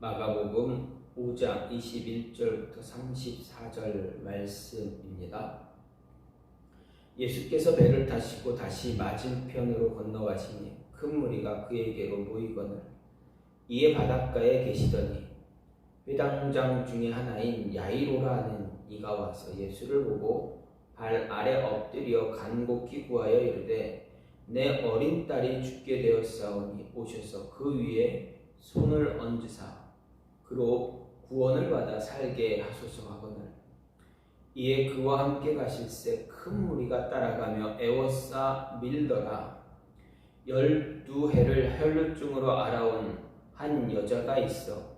마가복음 5장 21절부터 34절 말씀입니다. 예수께서 배를 타시고 다시 맞은편으로 건너가시니 큰 무리가 그에게로 모이거늘 이에 바닷가에 계시더니 회당장 중에 하나인 야이로라 하는 이가 와서 예수를 보고 발 아래 엎드려 간곡히 구하여 이르되 내 어린 딸이 죽게 되었사오니 오셔서 그 위에 손을 얹으사 그로 구원을 받아 살게 하소서 하거늘 이에 그와 함께 가실새 큰 무리가 따라가며 애워싸 밀더라. 12해를 혈루증으로 앓아온 한 여자가 있어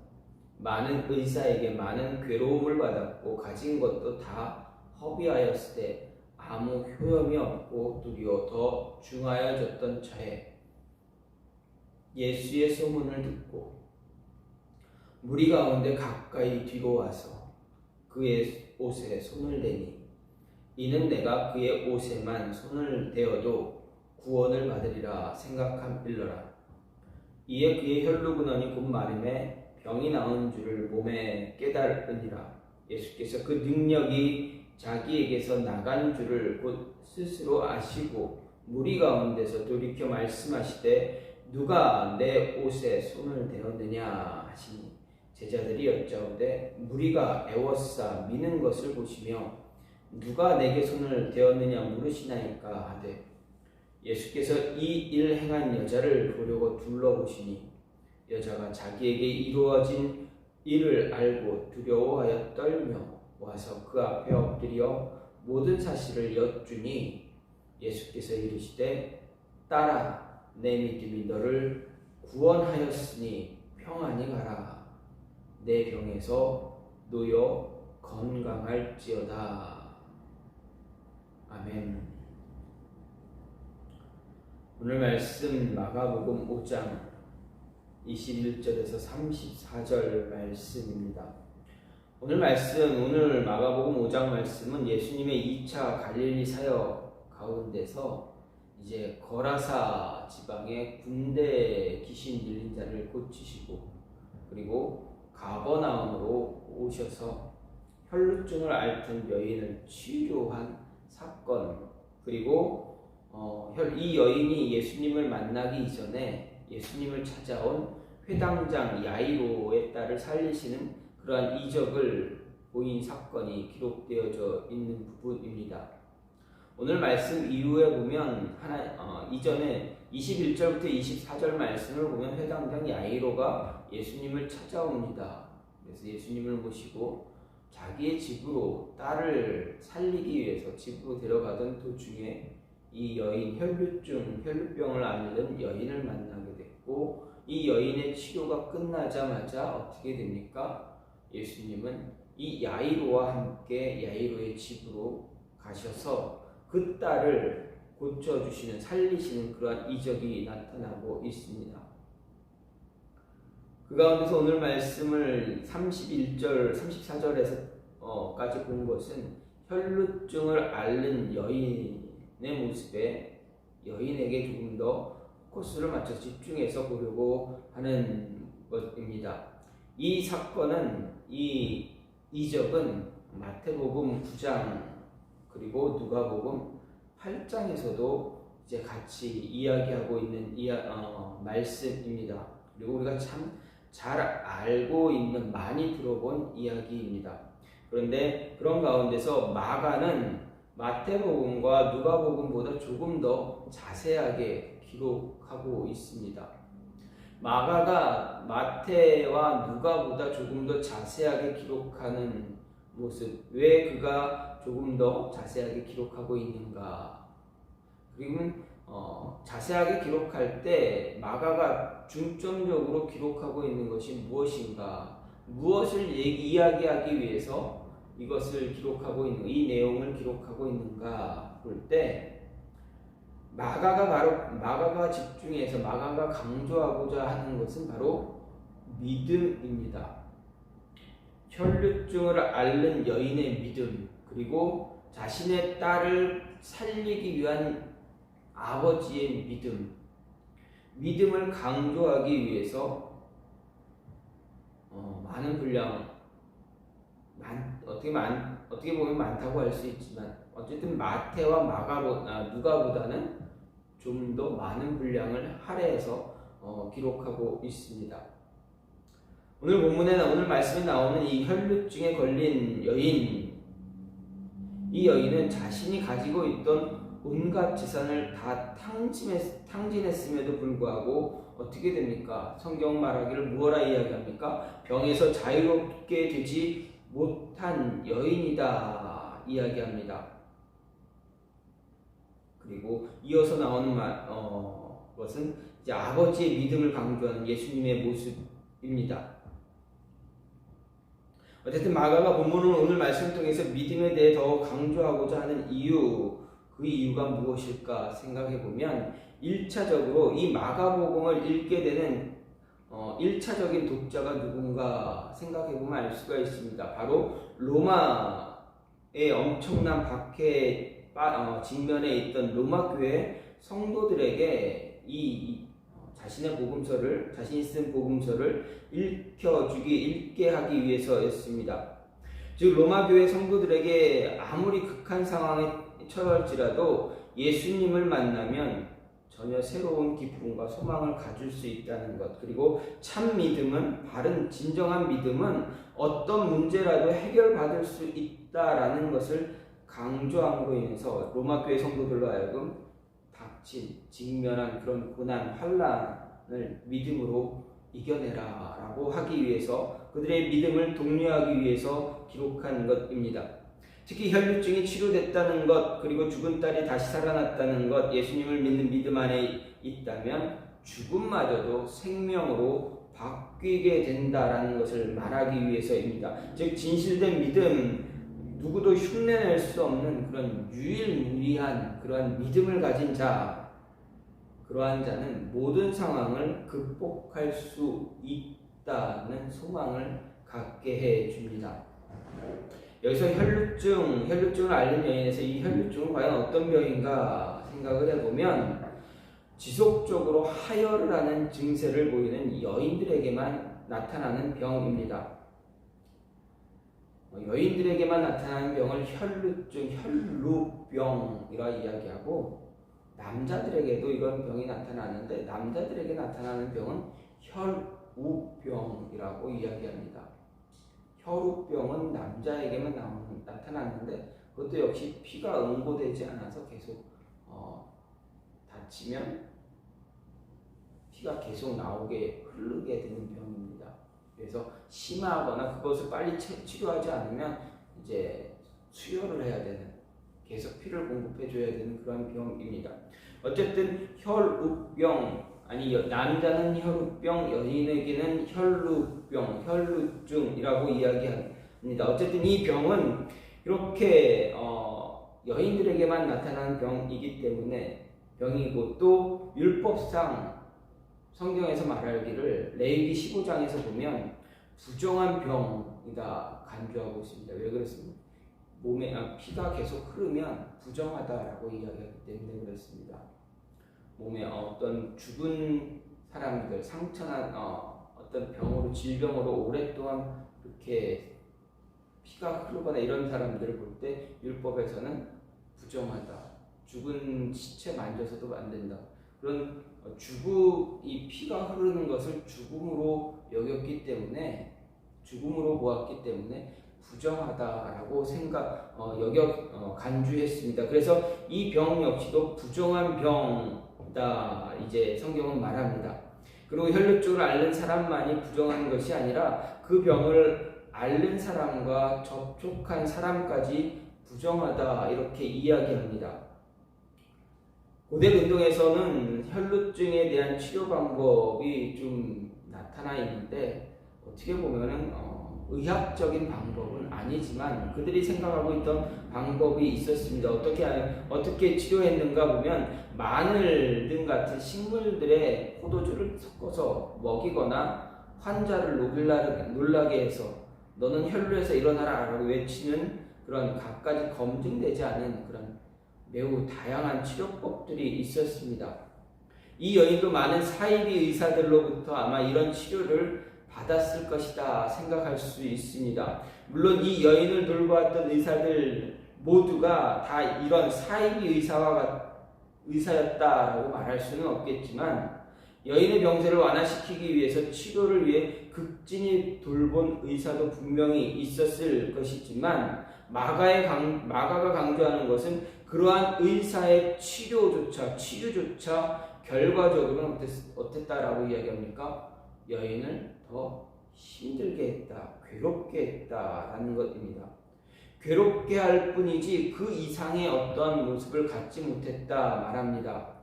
많은 의사에게 많은 괴로움을 받았고 가진 것도 다 허비하였으되 아무 효험이 없고 도리어 더 중하여졌던 처에 예수의 소문을 듣고 무리 가운데 가까이 뒤로 와서 그의 옷에 손을 대니 이는 내가 그의 옷에만 손을 대어도 구원을 받으리라 생각함일러라. 이에 그의 혈루근원이 곧 마름에 병이 나은 줄을 몸에 깨달으니라. 예수께서 그 능력이 자기에게서 나간 줄을 곧 스스로 아시고 무리 가운데서 돌이켜 말씀하시되 누가 내 옷에 손을 대었느냐 하시니 제자들이 여짜오되 무리가 애워싸 미는 것을 보시며 누가 내게 손을 대었느냐 물으시나이까 하되 예수께서 이 일 행한 여자를 보려고 둘러보시니 여자가 자기에게 이루어진 일을 알고 두려워하여 떨며 와서 그 앞에 엎드려 모든 사실을 여쭈니 예수께서 이르시되 딸아 내 믿음이 너를 구원하였으니 평안히 가라. 내 병에서 놓여 건강할지어다. 아멘. 오늘 말씀 마가복음 5장 21절에서 34절 말씀입니다. 오늘 마가복음 5장 말씀은 예수님의 2차 갈릴리 사역 가운데서 이제 거라사 지방의 군대 귀신 들린 자를 고치시고 그리고 가버나움으로 오셔서 혈루증을 앓던 여인을 치료한 사건, 그리고 이 여인이 예수님을 만나기 이전에 예수님을 찾아온 회당장 야이로의 딸을 살리시는 그러한 이적을 보인 사건이 기록되어져 있는 부분입니다. 오늘 말씀 이후에 보면 이전에 21절부터 24절 말씀을 보면 회당장 야이로가 예수님을 찾아옵니다. 그래서 예수님을 모시고 자기의 집으로 딸을 살리기 위해서 집으로 데려가던 도중에 이 여인 혈루병을 앓는 여인을 만나게 됐고 이 여인의 치료가 끝나자마자 어떻게 됩니까? 예수님은 이 야이로와 함께 야이로의 집으로 가셔서 그 딸을 고쳐주시는 살리시는 그러한 이적이 나타나고 있습니다. 그 가운데서 오늘 말씀을 31절, 34절에서까지 본 것은 혈루증을 앓는 여인의 모습에 여인에게 조금 더 포커스를 맞춰 집중해서 보려고 하는 것입니다. 이 사건은, 이 이적은 마태복음 9장 그리고 누가복음 8장에서도 이제 같이 이야기하고 있는 말씀입니다. 그리고 우리가 참 잘 알고 있는, 많이 들어본 이야기입니다. 그런데 그런 가운데서 마가는 마태복음과 누가복음보다 조금 더 자세하게 기록하고 있습니다. 마가가 마태와 누가보다 조금 더 자세하게 기록하는 모습, 왜 그가 조금 더 자세하게 기록하고 있는가? 그리고 자세하게 기록할 때 마가가 중점적으로 기록하고 있는 것이 무엇인가? 무엇을 이야기하기 위해서 이것을 기록하고 있는, 이 내용을 기록하고 있는가 볼 때 마가가 집중해서 마가가 강조하고자 하는 것은 바로 믿음입니다. 혈루증을 앓는 여인의 믿음, 그리고 자신의 딸을 살리기 위한 아버지의 믿음을 강조하기 위해서 많은 분량, 어떻게 보면 많다고 할 수 있지만 어쨌든 마태와 누가보다는 좀 더 많은 분량을 할애해서 기록하고 있습니다. 오늘 말씀에 나오는 이 혈루증에 걸린 여인, 이 여인은 자신이 가지고 있던 온갖 재산을 다 탕진했음에도 불구하고 어떻게 됩니까? 성경 말하기를 무엇라 이야기합니까? 병에서 자유롭게 되지 못한 여인이다 이야기합니다. 그리고 이어서 나오는 것은 이제 아버지의 믿음을 강조하는 예수님의 모습입니다. 어쨌든 마가가 본문을 오늘 말씀을 통해서 믿음에 대해 더 강조하고자 하는 그 이유가 무엇일까 생각해 보면 1차적으로 이 마가복음을 읽게 되는 1차적인 독자가 누군가 생각해 보면 알 수가 있습니다. 바로 로마의 엄청난 박해에 직면에 있던 로마 교회 성도들에게 자신이 쓴 복음서를 읽게 하기 위해서였습니다. 즉 로마 교회 성도들에게 아무리 극한 상황에 처할지라도 예수님을 만나면 전혀 새로운 기쁨과 소망을 가질 수 있다는 것, 그리고 참 믿음은, 바른 진정한 믿음은 어떤 문제라도 해결받을 수 있다라는 것을 강조함으로 인해서 로마 교회 성도들로 하여금 직면한 그런 고난, 환난을 믿음으로 이겨내라 라고 하기 위해서, 그들의 믿음을 독려하기 위해서 기록한 것입니다. 특히 혈루증이 치료됐다는 것, 그리고 죽은 딸이 다시 살아났다는 것, 예수님을 믿는 믿음 안에 있다면 죽음마저도 생명으로 바뀌게 된다라는 것을 말하기 위해서입니다. 즉 진실된 믿음, 누구도 흉내낼 수 없는 그런 유일무이한 그러한 믿음을 가진 자, 그러한 자는 모든 상황을 극복할 수 있다는 소망을 갖게 해 줍니다. 여기서 혈루증을 앓는 여인에서 이 혈루증은 과연 어떤 병인가 생각을 해보면 지속적으로 하혈을 하는 증세를 보이는 여인들에게만 나타나는 병입니다. 여인들에게만 나타나는 병을 혈루병이라 이야기하고, 남자들에게도 이런 병이 나타나는데 남자들에게 나타나는 병은 혈우병이라고 이야기합니다. 혈우병은 남자에게만 나타나는데 그것도 역시 피가 응고되지 않아서 계속 다치면 피가 계속 흐르게 되는 병입니다. 그래서 심하거나 그것을 빨리 치료하지 않으면 이제 수혈을 해야 되는, 계속 피를 공급해 줘야 되는 그런 병입니다. 어쨌든 남자는 혈우병, 여인에게는 혈루증이라고 이야기합니다. 어쨌든 이 병은 이렇게 여인들에게만 나타나는 병이고, 또 율법상 성경에서 말하기를 레위기 15장에서 보면 부정한 병이다 간주하고 있습니다. 왜 그렇습니까? 몸에 피가 계속 흐르면 부정하다라고 이야기하기 때문에 그렇습니다. 몸에 어떤 죽은 사람들, 상처난 어떤 질병으로 오랫동안 그렇게 피가 흐르거나 이런 사람들을 볼 때 율법에서는 부정하다, 죽은 시체 만져서도 안 된다, 그런 이 피가 흐르는 것을 죽음으로 보았기 때문에 부정하다라고 간주했습니다. 그래서 이 병 역시도 부정한 병이다 이제 성경은 말합니다. 그리고 혈루증을 앓는 사람만이 부정한 것이 아니라 그 병을 앓는 사람과 접촉한 사람까지 부정하다 이렇게 이야기합니다. 고대 근동에서는 혈루증에 대한 치료 방법이 좀 나타나 있는데, 어떻게 보면은 의학적인 방법은 아니지만 그들이 생각하고 있던 방법이 있었습니다. 어떻게 치료했는가 보면 마늘 등 같은 식물들의 포도주를 섞어서 먹이거나 환자를 놀라게 해서 너는 혈루에서 일어나라 라고 외치는 그런 갖가지 검증되지 않은 그런 매우 다양한 치료법들이 있었습니다. 이 여인도 많은 사이비 의사들로부터 아마 이런 치료를 받았을 것이다 생각할 수 있습니다. 물론 이 여인을 돌보았던 의사들 모두가 다 이런 사이비 의사였다라고 말할 수는 없겠지만 여인의 병세를 완화시키기 위해서 치료를 위해 극진히 돌본 의사도 분명히 있었을 것이지만 마가가 강조하는 것은 그러한 의사의 치료조차 결과적으로는 어땠다라고 이야기합니까? 여인을 더 힘들게 했다, 괴롭게 했다라는 것입니다. 괴롭게 할 뿐이지 그 이상의 어떤 모습을 갖지 못했다 말합니다.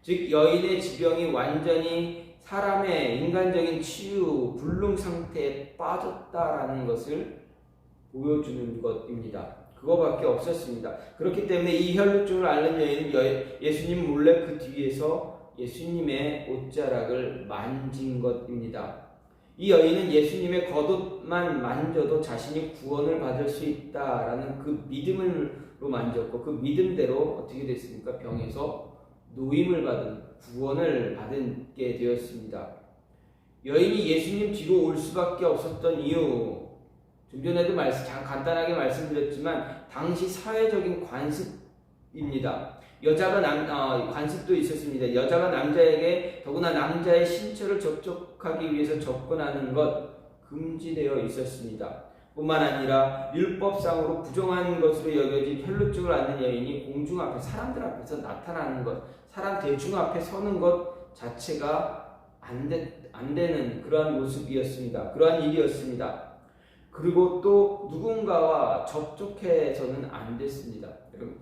즉 여인의 지병이 완전히 사람의 인간적인 치유 불능 상태에 빠졌다라는 것을 보여주는 것입니다. 그거밖에 없었습니다. 그렇기 때문에 이 혈루증을 앓는 여인은 예수님 몰래 그 뒤에서 예수님의 옷자락을 만진 것입니다. 이 여인은 예수님의 겉옷만 만져도 자신이 구원을 받을 수 있다라는 그 믿음으로 만졌고 그 믿음대로 어떻게 됐습니까? 병에서 노임을 받은 구원을 받게 되었습니다. 여인이 예수님 뒤로 올 수밖에 없었던 이유, 좀 전에도 간단하게 말씀드렸지만 당시 사회적인 관습입니다. 관습도 있었습니다. 여자가 남자에게 더구나 남자의 신체를 접촉하기 위해서 접근하는 것 금지되어 있었습니다. 뿐만 아니라 율법상으로 부정한 것으로 여겨진 혈루증을 앓는 여인이 공중 앞에 사람들 앞에서 나타나는 것, 사람 대중 앞에 서는 것 자체가 안 되는 그러한 모습이었습니다. 그러한 일이었습니다. 그리고 또 누군가와 접촉해서는 안 됐습니다. 여러분,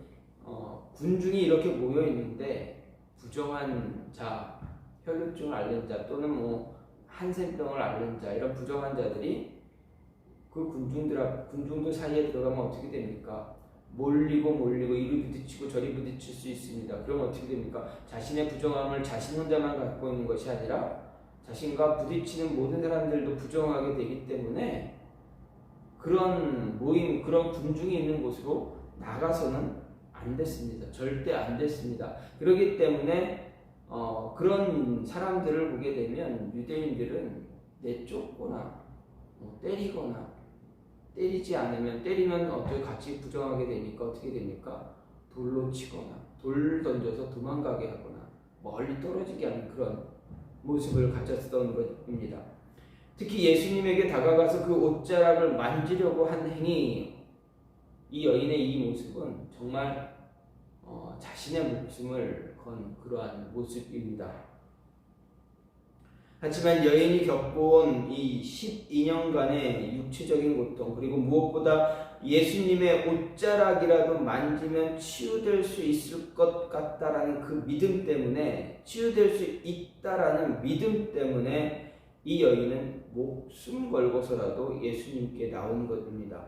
군중이 이렇게 모여 있는데 부정한 자, 혈루증을 앓는 자 또는 한센병을 앓는 자 이런 부정한 자들이 그 군중들 사이에 들어가면 어떻게 됩니까? 몰리고 이리 부딪히고 저리 부딪힐 수 있습니다. 그럼 어떻게 됩니까? 자신의 부정함을 자신 혼자만 갖고 있는 것이 아니라 자신과 부딪히는 모든 사람들도 부정하게 되기 때문에 그런 모임, 그런 군중이 있는 곳으로 나가서는 안 됐습니다. 절대 안 됐습니다. 그렇기 때문에 그런 사람들을 보게 되면 유대인들은 내쫓거나 때리거나 때리지 않으면 때리면 어떻게 같이 부정하게 되니까 어떻게 됩니까? 돌로 치거나 돌 던져서 도망가게 하거나 멀리 떨어지게 하는 그런 모습을 가졌던 것입니다. 특히 예수님에게 다가가서 그 옷자락을 만지려고 한 행위, 이 여인의 이 모습은 정말 자신의 목숨을 건 그러한 모습입니다. 하지만 여인이 겪어온 이 12년간의 육체적인 고통, 그리고 무엇보다 예수님의 옷자락이라도 만지면 치유될 수 있을 것 같다라는 그 믿음 때문에, 치유될 수 있다라는 믿음 때문에 이 여인은 목숨 걸고서라도 예수님께 나온 것입니다.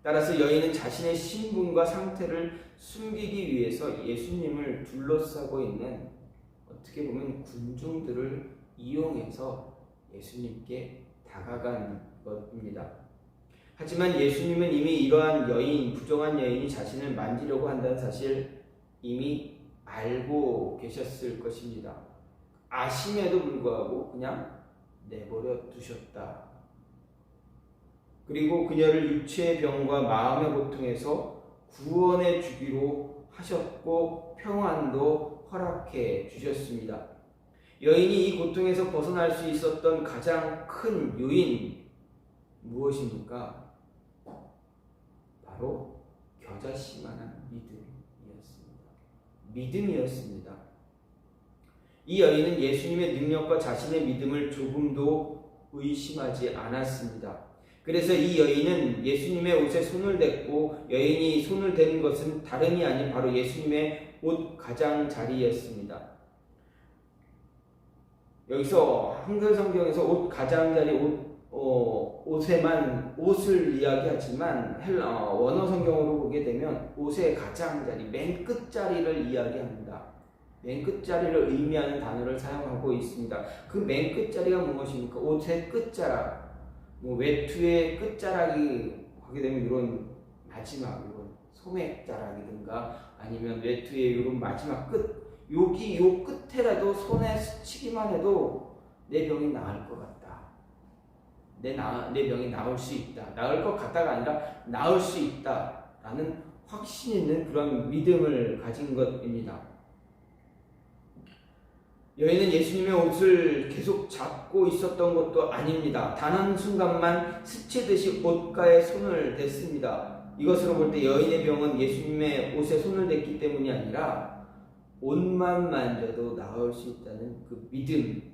따라서 여인은 자신의 신분과 상태를 숨기기 위해서 예수님을 둘러싸고 있는, 어떻게 보면 군중들을 이용해서 예수님께 다가간 것입니다. 하지만 예수님은 이미 이러한 부정한 여인이 자신을 만지려고 한다는 사실 이미 알고 계셨을 것입니다. 아심에도 불구하고 그냥 내버려 두셨다. 그리고 그녀를 육체의 병과 마음의 고통에서 구원해 주기로 하셨고 평안도 허락해 주셨습니다. 여인이 이 고통에서 벗어날 수 있었던 가장 큰 요인 무엇입니까? 바로 겨자씨만한 믿음이었습니다. 이 여인은 예수님의 능력과 자신의 믿음을 조금도 의심하지 않았습니다. 그래서 이 여인은 예수님의 옷에 손을 댔고, 여인이 손을 댄 것은 다름이 아닌 바로 예수님의 옷 가장자리였습니다. 여기서 한글 성경에서 옷 가장자리, 옷에만 옷을 이야기하지만 원어 성경으로 보게 되면 옷의 가장자리, 맨 끝자리를 이야기합니다. 맨 끝자리를 의미하는 단어를 사용하고 있습니다. 그 맨 끝자리가 무엇입니까? 옷의 끝자락, 외투의 끝자락이 하게 되면 이런 마지막, 이런 소매자락이든가 아니면 외투의 이런 마지막 끝, 요 끝에라도 손에 스치기만 해도 내 병이 나을 것 같다. 내 병이 나을 수 있다. 나을 것 같다가 아니라 나을 수 있다라는 확신 있는 그런 믿음을 가진 것입니다. 여인은 예수님의 옷을 계속 잡고 있었던 것도 아닙니다. 단 한 순간만 스치듯이 옷가에 손을 댔습니다. 이것으로 볼 때 여인의 병은 예수님의 옷에 손을 댔기 때문이 아니라 옷만 만져도 나을 수 있다는 그 믿음,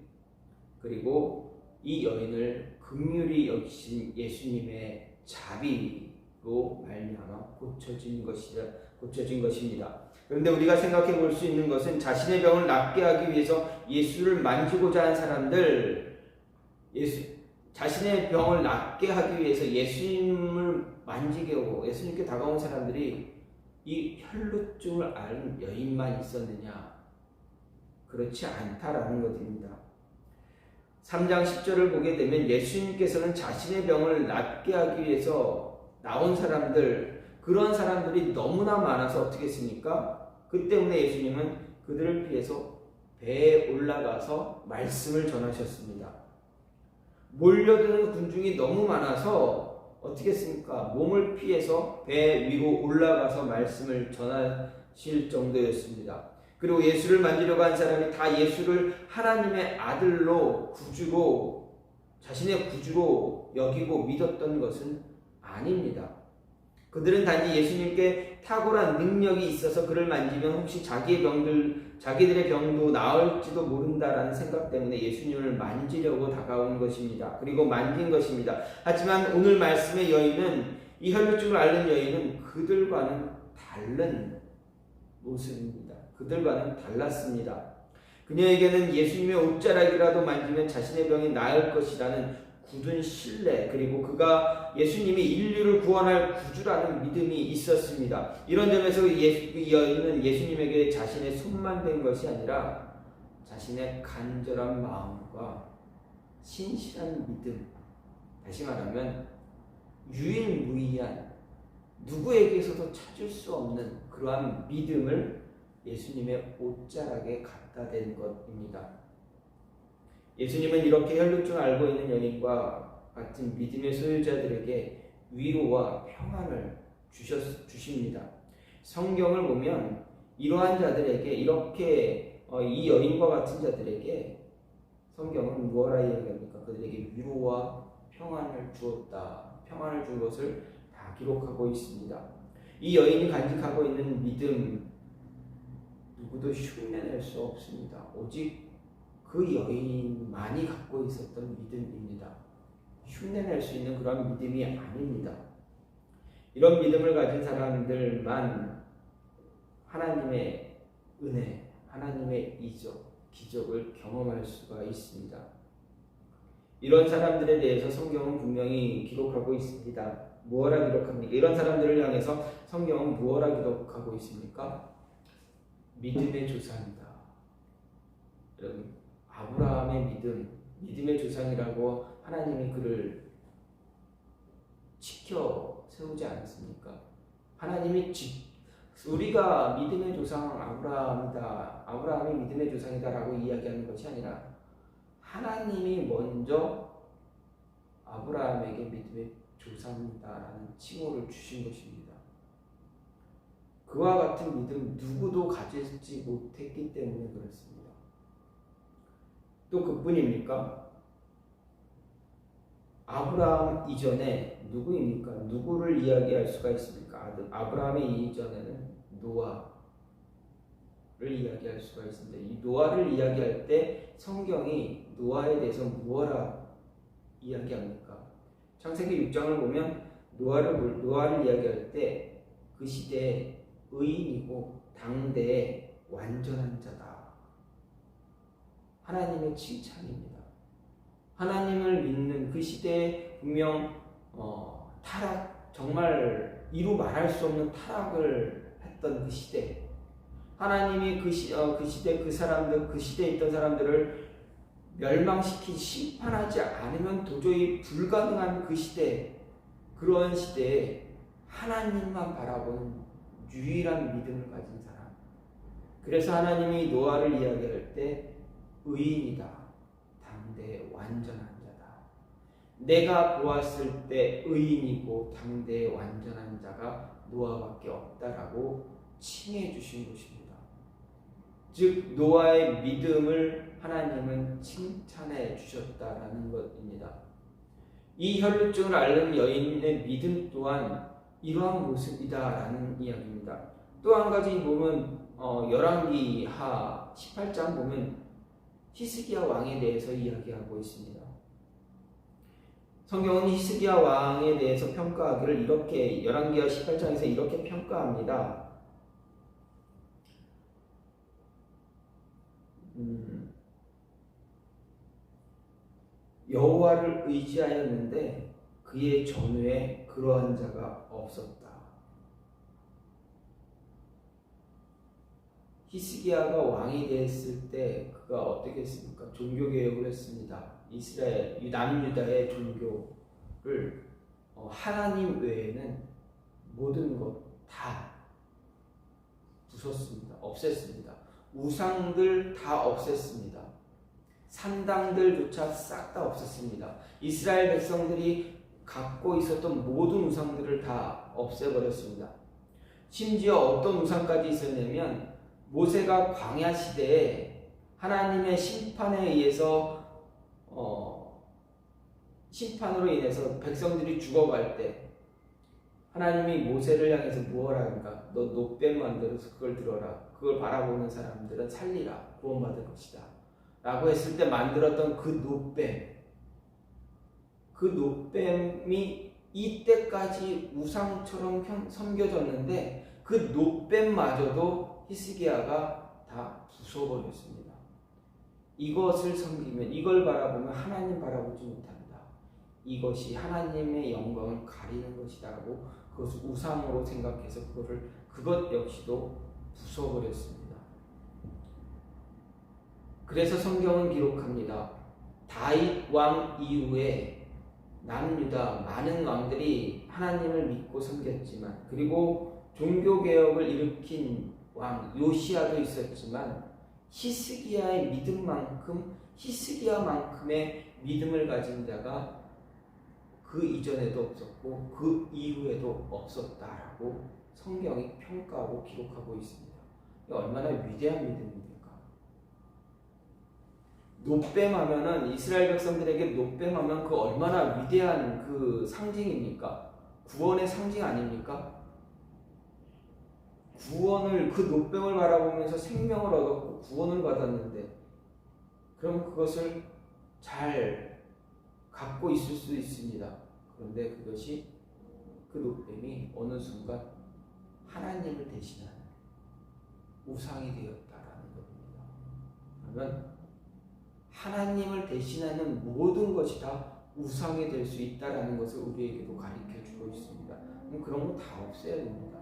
그리고 이 여인을 긍휼히 여기신 예수님의 자비로 말미암아 고쳐진 것입니다. 그런데 우리가 생각해 볼 수 있는 것은 자신의 병을 낫게 하기 위해서 예수를 만지고자 한 사람들, 자신의 병을 낫게 하기 위해서 예수님을 만지게 오고 예수님께 다가온 사람들이 이 혈루증을 앓은 여인만 있었느냐? 그렇지 않다라는 것입니다. 3장 10절을 보게 되면 예수님께서는 자신의 병을 낫게 하기 위해서 나온 사람들, 그런 사람들이 너무나 많아서 어떻게 했습니까? 그 때문에 예수님은 그들을 피해서 배에 올라가서 말씀을 전하셨습니다. 몰려드는 군중이 너무 많아서 어떻게 했습니까? 몸을 피해서 배 위로 올라가서 말씀을 전하실 정도였습니다. 그리고 예수를 만지려고 한 사람이 다 예수를 하나님의 아들로 구주로, 자신의 구주로 여기고 믿었던 것은 아닙니다. 그들은 단지 예수님께 탁월한 능력이 있어서 그를 만지면 혹시 자기들의 병도 나을지도 모른다라는 생각 때문에 예수님을 만지려고 다가온 것입니다. 그리고 만진 것입니다. 하지만 오늘 말씀의 여인은, 이 혈루증을 앓는 여인은 그들과는 다른 모습입니다. 그들과는 달랐습니다. 그녀에게는 예수님의 옷자락이라도 만지면 자신의 병이 나을 것이라는 굳은 신뢰, 그리고 그가 예수님이 인류를 구원할 구주라는 믿음이 있었습니다. 이런 점에서 이 여인은 예수님에게 자신의 손만 댄 것이 아니라 자신의 간절한 마음과 신실한 믿음, 다시 말하면 유일무이한 누구에게서도 찾을 수 없는 그러한 믿음을 예수님의 옷자락에 갖다 댄 것입니다. 예수님은 이렇게 혈루증을 앓고 있는 여인과 같은 믿음의 소유자들에게 위로와 평안을 주십니다. 성경을 보면 이러한 자들에게, 이렇게 이 여인과 같은 자들에게 성경은 무엇라 이야기합니까? 그들에게 위로와 평안을 주었다. 평안을 준 것을 다 기록하고 있습니다. 이 여인이 간직하고 있는 믿음, 누구도 흉내낼 수 없습니다. 오직 그 여인만이 갖고 있었던 믿음입니다. 흉내낼 수 있는 그런 믿음이 아닙니다. 이런 믿음을 가진 사람들만 하나님의 은혜, 하나님의 기적을 경험할 수가 있습니다. 이런 사람들에 대해서 성경은 분명히 기록하고 있습니다. 무엇라 기록합니까? 이런 사람들을 향해서 성경은 무엇라 기록하고 있습니까? 믿음의 조상이다. 여러분, 아브라함의 믿음의 조상이라고 하나님이 그를 지켜 세우지 않았습니까? 하나님이 우리가 믿음의 조상 아브라함이다, 아브라함이 믿음의 조상이다라고 이야기하는 것이 아니라 하나님이 먼저 아브라함에게 믿음의 조상이다라는 칭호를 주신 것입니다. 그와 같은 믿음 누구도 가지지 못했기 때문에 그렇습니다. 또 그뿐입니까? 아브라함 이전에 누구입니까? 누구를 이야기할 수가 있습니까? 아브라함의 이전에는 노아를 이야기할 수가 있습니다. 이 노아를 이야기할 때 성경이 노아에 대해서 무엇라 이야기합니까? 창세기 6장을 보면 노아를 이야기할 때 그 시대에 의인이고 당대의 완전한 자다. 하나님의 칭찬입니다. 하나님을 믿는 그 시대에 분명 타락, 정말 이루 말할 수 없는 타락을 했던 그 시대, 하나님이 그 시대 그 사람들, 그 시대에 있던 사람들을 멸망시키 심판하지 않으면 도저히 불가능한 그 시대, 그런 시대에 하나님만 바라보는 유일한 믿음을 가진 사람. 그래서 하나님이 노아를 이야기할 때 의인이다, 당대의 완전한 자다. 내가 보았을 때 의인이고 당대의 완전한 자가 노아밖에 없다라고 칭해 주신 것입니다. 즉 노아의 믿음을 하나님은 칭찬해 주셨다라는 것입니다. 이 혈루증을 앓는 여인의 믿음 또한 이러한 모습이다라는 이야기입니다. 또 한 가지 보면 열왕기하 18장 보면 히스기야 왕에 대해서 이야기하고 있습니다. 성경은 히스기야 왕에 대해서 평가하기를 이렇게 열왕기하 18장에서 이렇게 평가합니다. 여호와를 의지하였는데 그의 전후에 그러한 자가 없었다. 히스기야가 왕이 됐을 때 그가 어떻게 했습니까? 종교개혁을 했습니다. 이스라엘, 남유다의 종교를 하나님 외에는 모든 것 다 부쉈습니다. 없앴습니다. 우상들 다 없앴습니다. 산당들조차 싹 다 없앴습니다. 이스라엘 백성들이 갖고 있었던 모든 우상들을 다 없애버렸습니다. 심지어 어떤 우상까지 있었냐면 모세가 광야 시대에 하나님의 심판에 의해서 심판으로 인해서 백성들이 죽어갈 때 하나님이 모세를 향해서 무엇을 하는가? 너 놋뱀 만들어서 그걸 들어라. 그걸 바라보는 사람들은 살리라. 구원받을 것이다. 라고 했을 때 만들었던 그 놋뱀, 그 놋뱀이 이때까지 우상처럼 섬겨졌는데 그 놋뱀마저도 히스기야가 다 부숴버렸습니다. 이것을 섬기면, 이걸 바라보면 하나님 바라보지 못한다. 이것이 하나님의 영광을 가리는 것이다라고 그것을 우상으로 생각해서 그것 역시도 부숴버렸습니다. 그래서 성경은 기록합니다. 다윗 왕 이후에 남유다 많은 왕들이 하나님을 믿고 섬겼지만, 그리고 종교개혁을 일으킨 왕 요시야도 있었지만 히스기야의 믿음만큼, 히스기야만큼의 믿음을 가진 자가 그 이전에도 없었고 그 이후에도 없었다라고 성경이 평가하고 기록하고 있습니다. 얼마나 위대한 믿음입니까? 놋뱀 하면은 이스라엘 백성들에게 놋뱀 하면 그 얼마나 위대한 그 상징입니까? 구원의 상징 아닙니까? 구원을, 그 놋뱀을 바라보면서 생명을 얻었고 구원을 받았는데, 그럼 그것을 잘 갖고 있을 수 있습니다. 그런데 그것이, 그 놋뱀이 어느 순간 하나님을 대신하는 우상이 되었다라는 겁니다. 그러면 하나님을 대신하는 모든 것이 다 우상이 될 수 있다라는 것을 우리에게도 가르쳐 주고 있습니다. 그럼 그런 거 다 없애야 됩니다.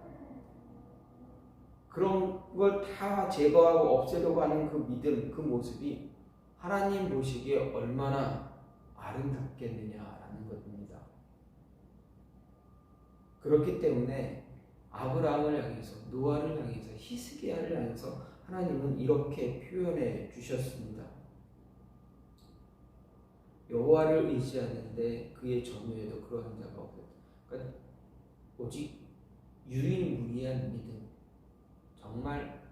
그런 걸 다 제거하고 없애려고 하는 그 믿음, 그 모습이 하나님 보시기에 얼마나 아름답겠느냐라는 것입니다. 그렇기 때문에 아브라함을 향해서, 노아를 향해서, 히스기야를 향해서 하나님은 이렇게 표현해 주셨습니다. 여호와를 의지하는데 그의 전후에도 그러한 자가 없었다. 그러니까 오직 유일무이한 믿음, 정말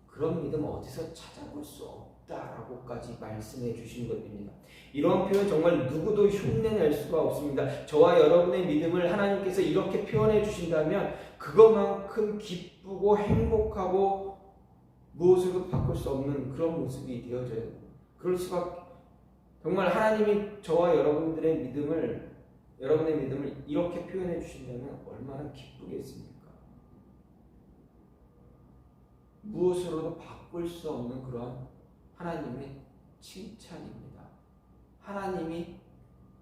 그런 믿음 어디서 찾아볼 수 없다라고까지 말씀해 주신 것입니다. 이런 표현 정말 누구도 흉내낼 수가 없습니다. 저와 여러분의 믿음을 하나님께서 이렇게 표현해 주신다면 그것만큼 기쁘고 행복하고 무엇으로도 바꿀 수 없는 그런 모습이 되어져야 됩니다. 그럴 수밖에, 정말 하나님이 저와 여러분의 믿음을 이렇게 표현해 주신다면 얼마나 기쁘겠습니까? 무엇으로도 바꿀 수 없는 그런 하나님의 칭찬입니다. 하나님이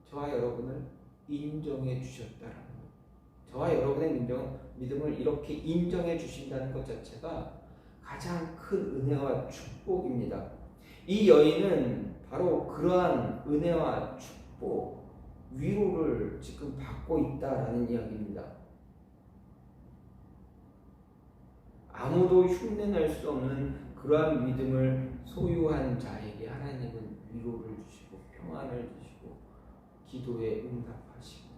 저와 여러분을 인정해 주셨다라는 것, 저와 여러분의 믿음을 이렇게 인정해 주신다는 것 자체가 가장 큰 은혜와 축복입니다. 이 여인은 바로 그러한 은혜와 축복, 위로를 지금 받고 있다라는 이야기입니다. 아무도 흉내낼 수 없는 그러한 믿음을 소유한 자에게 하나님은 위로를 주시고 평안을 주시고 기도에 응답하시고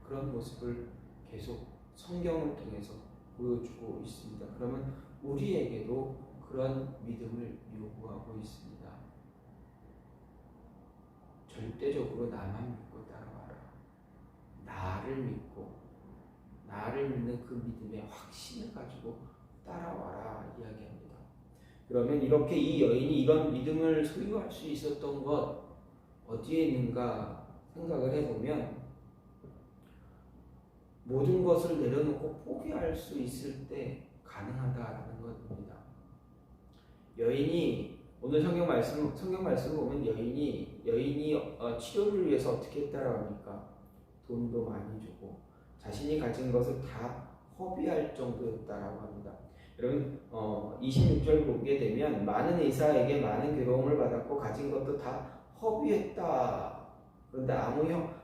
그런 모습을 계속 성경을 통해서 보여주고 있습니다. 그러면 우리에게도 그런 믿음을 요구하고 있습니다. 절대적으로 나만 믿고 따라와라. 나를 믿고 나를 믿는 그 믿음의 확신을 가지고 따라와라 이야기합니다. 그러면 이렇게 이 여인이 이런 믿음을 소유할 수 있었던 것 어디에 있는가 생각을 해보면 모든 것을 내려놓고 포기할 수 있을 때 가능하다라는 것입니다. 여인이 오늘 성경 말씀을 보면 여인이 치료를 위해서 어떻게 했다라고 합니까? 돈도 많이 주고 자신이 가진 것을 다 허비할 정도였다라고 합니다. 여러분 26절 보게 되면 많은 의사에게 많은 괴로움을 받았고 가진 것도 다 허비했다. 그런데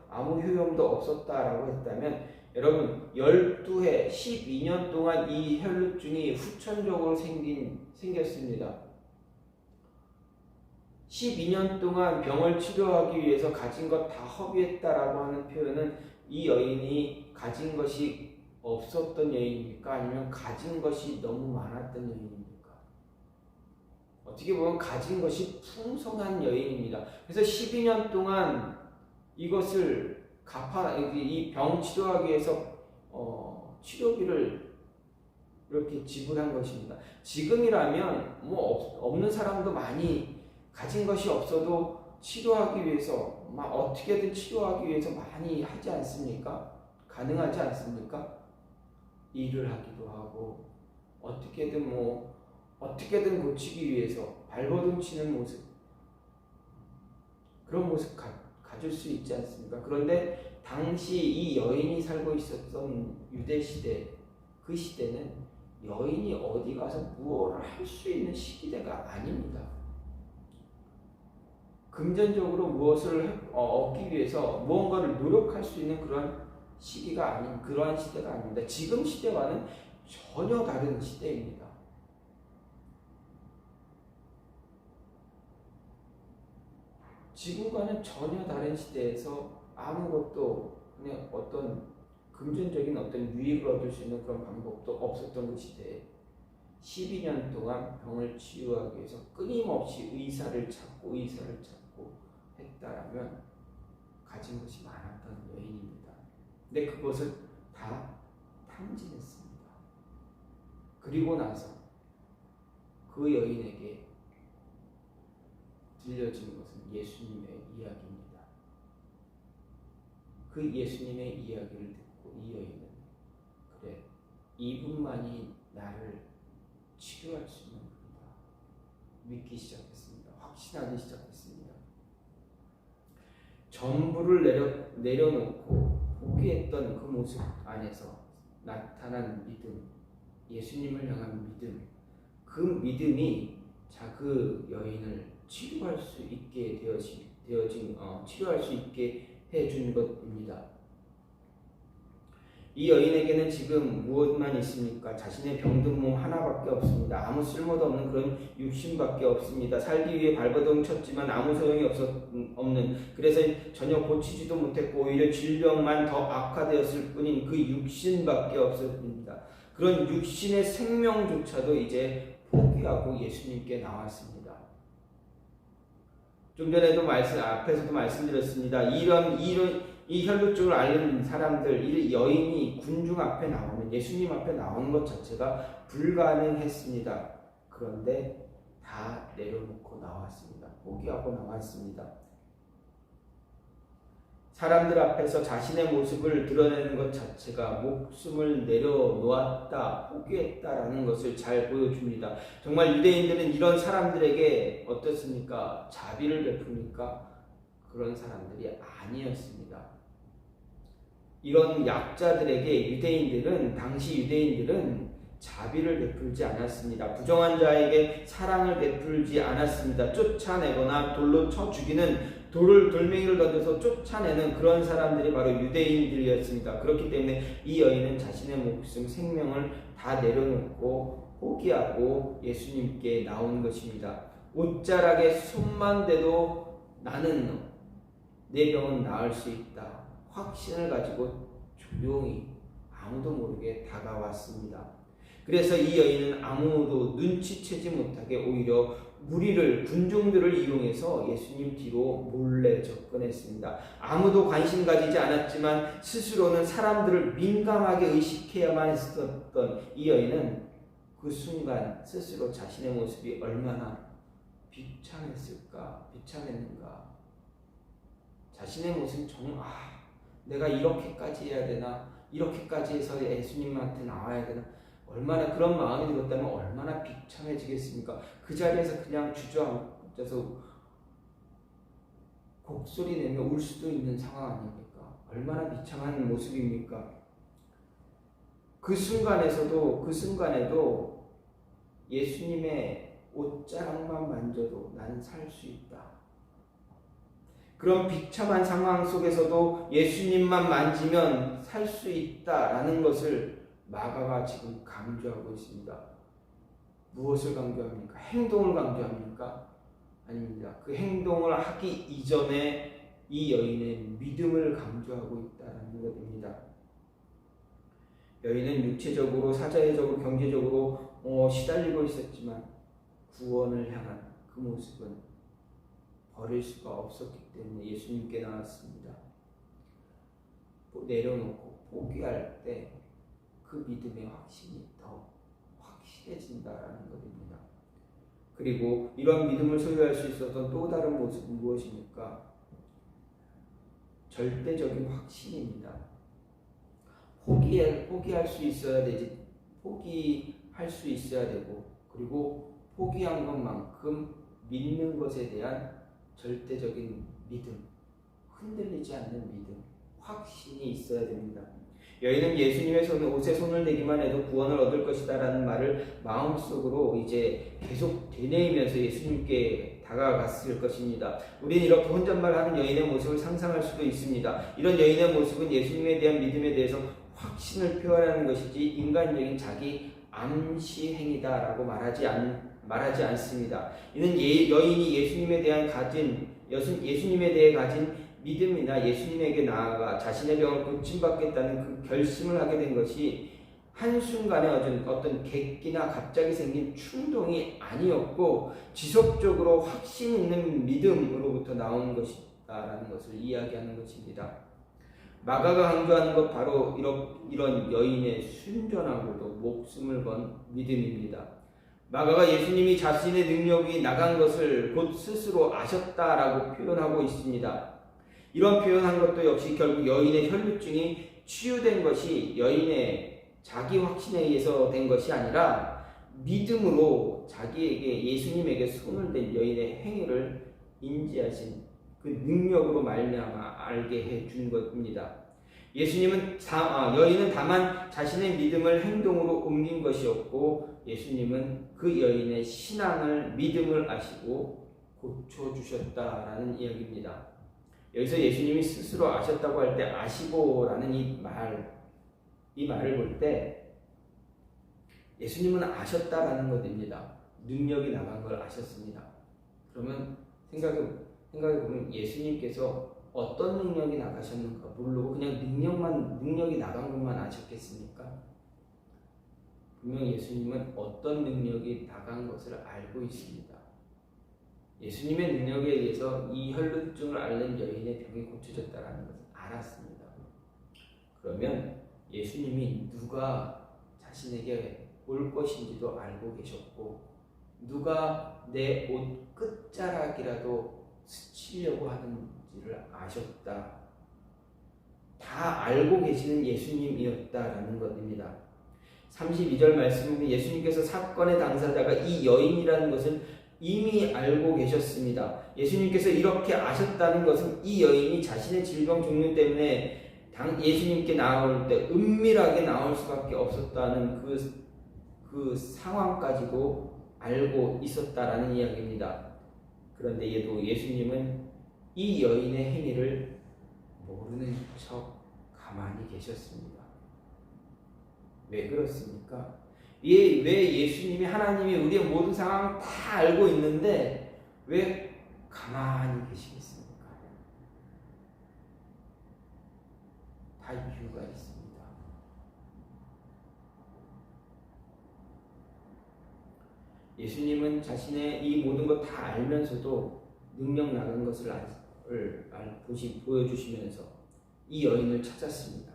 아무 효용도 없었다라고 했다면 여러분 12해 12년 동안 이 혈루증이 후천적으로 생겼습니다. 12년 동안 병을 치료하기 위해서 가진 것 다 허비했다라고 하는 표현은 이 여인이 가진 것이 없었던 여인입니까? 아니면 가진 것이 너무 많았던 여인입니까? 어떻게 보면 가진 것이 풍성한 여인입니다. 그래서 12년 동안 이것을 이 병 치료하기 위해서 치료비를 이렇게 지불한 것입니다. 지금이라면 없는 사람도 많이 가진 것이 없어도 치료하기 위해서 어떻게든 치료하기 위해서 많이 하지 않습니까? 가능하지 않습니까? 일을 하기도 하고 어떻게든 고치기 위해서 발버둥 치는 모습, 그런 모습 가질 수 있지 않습니까? 그런데 당시 이 여인이 살고 있었던 유대 시대, 그 시대는 여인이 어디 가서 무엇을 할 수 있는 시기대가 아닙니다. 금전적으로 무엇을 얻기 위해서 무언가를 노력할 수 있는 그러한 시기가 아닌 그러한 시대가 아닙니다. 지금 시대와는 전혀 다른 시대입니다. 지금과는 전혀 다른 시대에서 아무것도 그냥 어떤 금전적인 어떤 유익을 얻을 수 있는 그런 방법도 없었던 그 시대에 12년 동안 병을 치유하기 위해서 끊임없이 의사를 찾고 했다라면 가진 것이 많았던 여인입니다. 근데 그것을 다 탕진했습니다. 그리고 나서 그 여인에게 들려진 것은 예수님의 이야기입니다. 그 예수님의 이야기를 듣고 이 여인은 그래, 이분만이 나를 치료할 수 있는 분이다 믿기 시작했습니다. 확신하기 시작했습니다. 전부를 내려놓고 포기했던 그 모습 안에서 나타난 믿음, 예수님을 향한 믿음, 그 믿음이 그 여인을 치료할 수 있게 치료할 수 있게 해준 것입니다. 이 여인에게는 지금 무엇만 있습니까? 자신의 병든 몸 하나밖에 없습니다. 아무 쓸모도 없는 그런 육신밖에 없습니다. 살기 위해 발버둥 쳤지만 아무 소용이 없는, 그래서 전혀 고치지도 못했고 오히려 질병만 더 악화되었을 뿐인 그 육신밖에 없었습니다. 그런 육신의 생명조차도 이제 포기하고 예수님께 나왔습니다. 좀 전에도 앞에서도 말씀드렸습니다. 이 혈루증을 앓는 사람들, 이 여인이 군중 앞에 나오면, 예수님 앞에 나오는 것 자체가 불가능했습니다. 그런데 다 내려놓고 나왔습니다. 포기하고 나왔습니다. 사람들 앞에서 자신의 모습을 드러내는 것 자체가 목숨을 내려놓았다, 포기했다라는 것을 잘 보여줍니다. 정말 유대인들은 이런 사람들에게 어떻습니까? 자비를 베풉니까? 그런 사람들이 아니었습니다. 이런 약자들에게 당시 유대인들은 자비를 베풀지 않았습니다. 부정한 자에게 사랑을 베풀지 않았습니다. 쫓아내거나 돌로 쳐 죽이는 돌멩이를 던져서 쫓아내는 그런 사람들이 바로 유대인들이었습니다. 그렇기 때문에 이 여인은 자신의 목숨, 생명을 다 내려놓고 포기하고 예수님께 나온 것입니다. 옷자락에 손만 대도 나는 내 병은 나을 수 있다. 확신을 가지고 조용히 아무도 모르게 다가왔습니다. 그래서 이 여인은 아무도 눈치채지 못하게 오히려 무리를, 군중들을 이용해서 예수님 뒤로 몰래 접근했습니다. 아무도 관심 가지지 않았지만 스스로는 사람들을 민감하게 의식해야만 했었던 이 여인은 그 순간 스스로 자신의 모습이 얼마나 비참했는가. 자신의 모습이 정말 내가 이렇게까지 해야 되나? 이렇게까지 해서 예수님한테 나와야 되나? 얼마나 그런 마음이 들었다면 얼마나 비참해지겠습니까? 그 자리에서 그냥 주저앉아서 곡소리 내며 울 수도 있는 상황 아닙니까? 얼마나 비참한 모습입니까? 그 순간에도 예수님의 옷자락만 만져도 나는 살 수 있다. 그런 비참한 상황 속에서도 예수님만 만지면 살 수 있다라는 것을 마가가 지금 강조하고 있습니다. 무엇을 강조합니까? 행동을 강조합니까? 아닙니다. 그 행동을 하기 이전에 이 여인의 믿음을 강조하고 있다는 것입니다. 여인은 육체적으로, 사회적으로, 경제적으로 시달리고 있었지만 구원을 향한 그 모습은 버릴 수가 없었기 때문에 예수님께 나왔습니다. 내려놓고 포기할 때 그 믿음의 확신이 더 확실해진다라는 것입니다. 그리고 이런 믿음을 소유할 수 있었던 또 다른 모습은 무엇입니까? 절대적인 확신입니다. 포기할 수 있어야 되지, 포기할 수 있어야 되고, 그리고 포기한 것만큼 믿는 것에 대한 절대적인 믿음, 흔들리지 않는 믿음, 확신이 있어야 됩니다. 여인은 예수님의 옷에 손을 대기만 해도 구원을 얻을 것이다 라는 말을 마음속으로 이제 계속 되뇌이면서 예수님께 다가갔을 것입니다. 우리는 이렇게 혼잣말하는 여인의 모습을 상상할 수도 있습니다. 이런 여인의 모습은 예수님에 대한 믿음에 대해서 확신을 표현하는 것이지 인간적인 자기 암시 행위다라고 말하지 않습니다. 이는 여인이 예수님에 대해 가진 믿음이나 예수님에게 나아가 자신의 병을 고침받겠다는 그 결심을 하게 된 것이 한순간에 어떤 객기나 갑자기 생긴 충동이 아니었고 지속적으로 확신 있는 믿음으로부터 나온 것이다라는 것을 이야기하는 것입니다. 마가가 강조하는 것 바로 이런 여인의 순전하고도 목숨을 건 믿음입니다. 마가가 예수님이 자신의 능력이 나간 것을 곧 스스로 아셨다라고 표현하고 있습니다. 이런 표현한 것도 역시 결국 여인의 혈루증이 치유된 것이 여인의 자기 확신에 의해서 된 것이 아니라 믿음으로 자기에게 예수님에게 손을 댄 여인의 행위를 인지하신 그 능력으로 말미암아 알게 해준 것입니다. 여인은 다만 자신의 믿음을 행동으로 옮긴 것이었고 예수님은 그 여인의 신앙을, 믿음을 아시고 고쳐주셨다라는 이야기입니다. 여기서 예수님이 스스로 아셨다고 할 때 아시고라는 이 말을 볼 때 예수님은 아셨다라는 것입니다. 능력이 나간 걸 아셨습니다. 그러면 생각해보면 예수님께서 어떤 능력이 나가셨는가 모르고 그냥 능력이 나간 것만 아셨겠습니까? 분명 예수님은 어떤 능력이 나간 것을 알고 있습니다. 예수님의 능력에 의해서 이 혈루증을 앓는 여인의 병이 고쳐졌다는 것을 알았습니다. 그러면 예수님이 누가 자신에게 올 것인지도 알고 계셨고 누가 내 옷 끝자락이라도 스치려고 하는지를 아셨다. 다 알고 계시는 예수님이었다라는 것입니다. 32절 말씀은 예수님께서 사건의 당사자가 이 여인이라는 것을 이미 알고 계셨습니다. 예수님께서 이렇게 아셨다는 것은 이 여인이 자신의 질병 종류 때문에 예수님께 나올 때 은밀하게 나올 수밖에 없었다는 그 상황까지도 알고 있었다라는 이야기입니다. 그런데 예수님은 이 여인의 행위를 모르는 척 가만히 계셨습니다. 왜 그렇습니까? 왜 예수님이, 하나님이 우리의 모든 상황을 다 알고 있는데 왜 가만히 계시겠습니까? 다 이유가 있습니다. 예수님은 자신의 이 모든 것 다 알면서도 능력 나간 것을 보여주시면서 이 여인을 찾았습니다.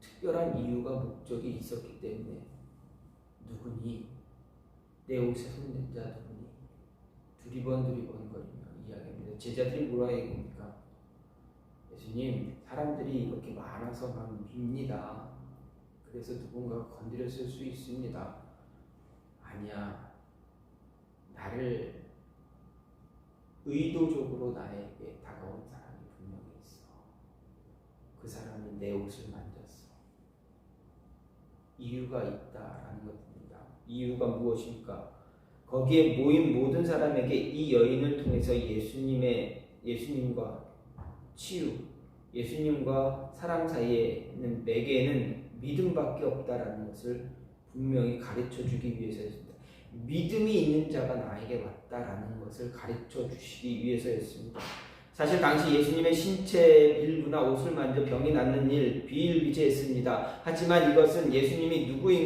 특별한 이유가 목적이 있었기 때문에 누구니? 내 옷에 손댄 자 누구니? 두리번 거리며 이야기합니다. 제자들이 뭐라 얘기합니까? 예수님, 사람들이 이렇게 많아서 막 밉니다. 그래서 누군가 건드렸을 수 있습니다. 아니야. 나를 의도적으로 나에게 다가온 사람이 분명히 있어. 그 사람이 내 옷을 만졌어. 이유가 있다라는 것입니다. 이유가 무엇입니까? 거기에 모인 모든 사람에게 이 여인을 통해서 예수님과 치유, 예수님과 사람 사이에는 매개는 믿음밖에 없다라는 것을 분명히 가르쳐 주기 위해서였습니다. 믿음이 있는 자가 나에게 왔다라는 것을 가르쳐 주시기 위해서였습니다. 사실 당시 예수님의 신체 일부나 옷을 만져 병이 낫는 일 비일비재했습니다. 하지만 이것은 예수님이 누구인가